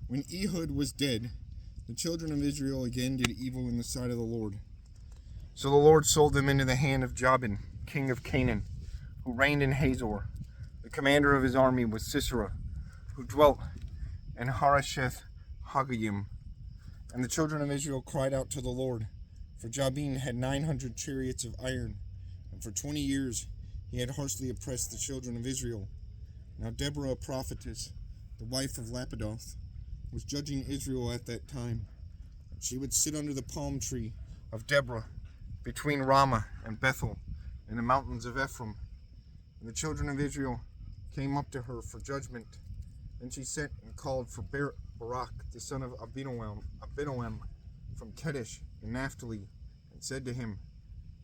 When Ehud was dead, the children of Israel again did evil in the sight of the Lord. So the Lord sold them into the hand of Jabin, king of Canaan, who reigned in Hazor. The commander of his army was Sisera, who dwelt in Harosheth Hagoyim. And the children of Israel cried out to the Lord, for Jabin had 900 chariots of iron, and for 20 years he had harshly oppressed the children of Israel. Now Deborah, a prophetess, the wife of Lapidoth, was judging Israel at that time. And she would sit under the palm tree of Deborah, between Ramah and Bethel, in the mountains of Ephraim. And the children of Israel came up to her for judgment. Then she sent and called for Barak, the son of Abinoam from Kedesh in Naphtali, and said to him,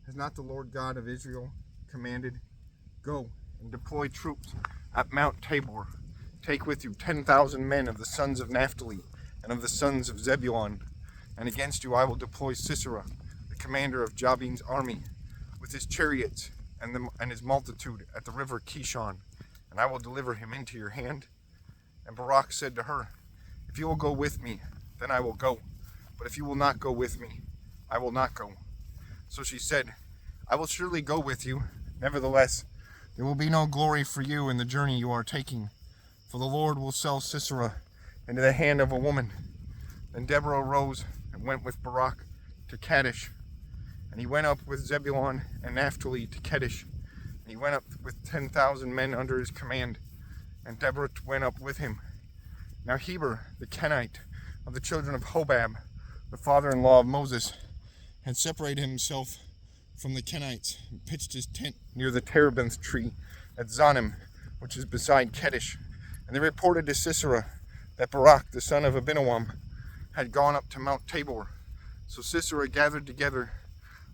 Has not the Lord God of Israel commanded, Go and deploy troops at Mount Tabor. Take with you 10,000 men of the sons of Naphtali and of the sons of Zebulun, and against you I will deploy Sisera, the commander of Jabin's army, with his chariots and his multitude at the river Kishon, and I will deliver him into your hand. And Barak said to her, If you will go with me, then I will go, but if you will not go with me, I will not go. So she said, I will surely go with you. Nevertheless, there will be no glory for you in the journey you are taking, for the Lord will sell Sisera into the hand of a woman. Then Deborah arose and went with Barak to Kadesh. And he went up with Zebulun and Naphtali to Kadesh. And he went up with 10,000 men under his command. And Deborah went up with him. Now Heber, the Kenite, of the children of Hobab, the father-in-law of Moses, had separated himself from the Kenites and pitched his tent near the terebinth tree at Zonim, which is beside Kadesh. And they reported to Sisera that Barak, the son of Abinoam, had gone up to Mount Tabor. So Sisera gathered together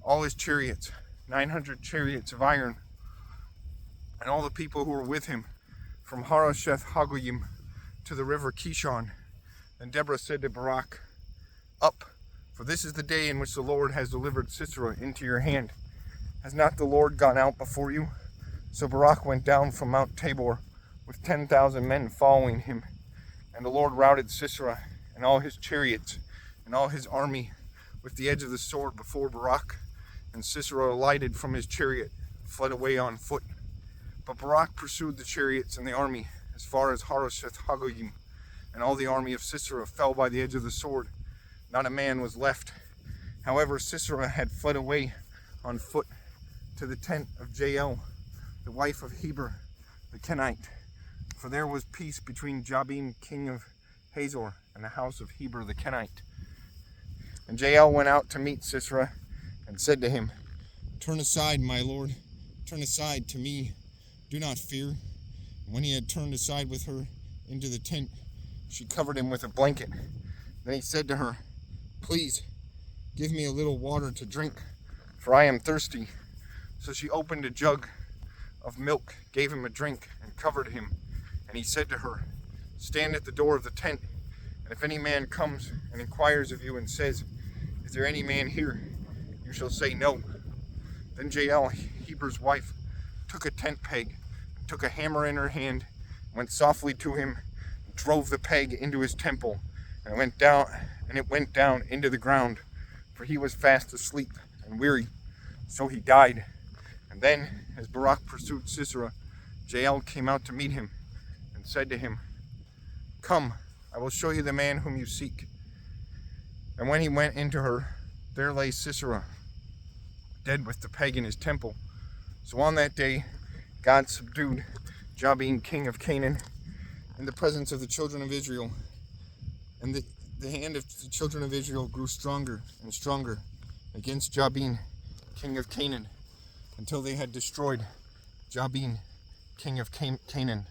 all his chariots, 900 chariots of iron, and all the people who were with him, from Harosheth Hagoyim to the river Kishon. Then Deborah said to Barak, Up, for this is the day in which the Lord has delivered Sisera into your hand. Has not the Lord gone out before you? So Barak went down from Mount Tabor with 10,000 men following him. And the Lord routed Sisera and all his chariots and all his army with the edge of the sword before Barak. And Sisera alighted from his chariot and fled away on foot. But Barak pursued the chariots and the army as far as Harosheth Hagoyim, and all the army of Sisera fell by the edge of the sword. Not a man was left. However, Sisera had fled away on foot to the tent of Jael, the wife of Heber the Kenite, for there was peace between Jabin, king of Hazor, and the house of Heber the Kenite. And Jael went out to meet Sisera and said to him, Turn aside, my lord, turn aside to me. Do not fear. And when he had turned aside with her into the tent, she covered him with a blanket. Then he said to her, Please, give me a little water to drink, for I am thirsty. So she opened a jug of milk, gave him a drink, and covered him. And he said to her, Stand at the door of the tent, and if any man comes and inquires of you and says, Is there any man here? You shall say no. Then Jael, Heber's wife, took a tent peg, and took a hammer in her hand, went softly to him, and drove the peg into his temple, and it went down into the ground, for he was fast asleep and weary. So he died. And then, as Barak pursued Sisera, Jael came out to meet him, and said to him, Come, I will show you the man whom you seek. And when he went into her, there lay Sisera, dead with the peg in his temple. So on that day, God subdued Jabin, king of Canaan, in the presence of the children of Israel. And the hand of the children of Israel grew stronger and stronger against Jabin, king of Canaan, until they had destroyed Jabin, king of Canaan.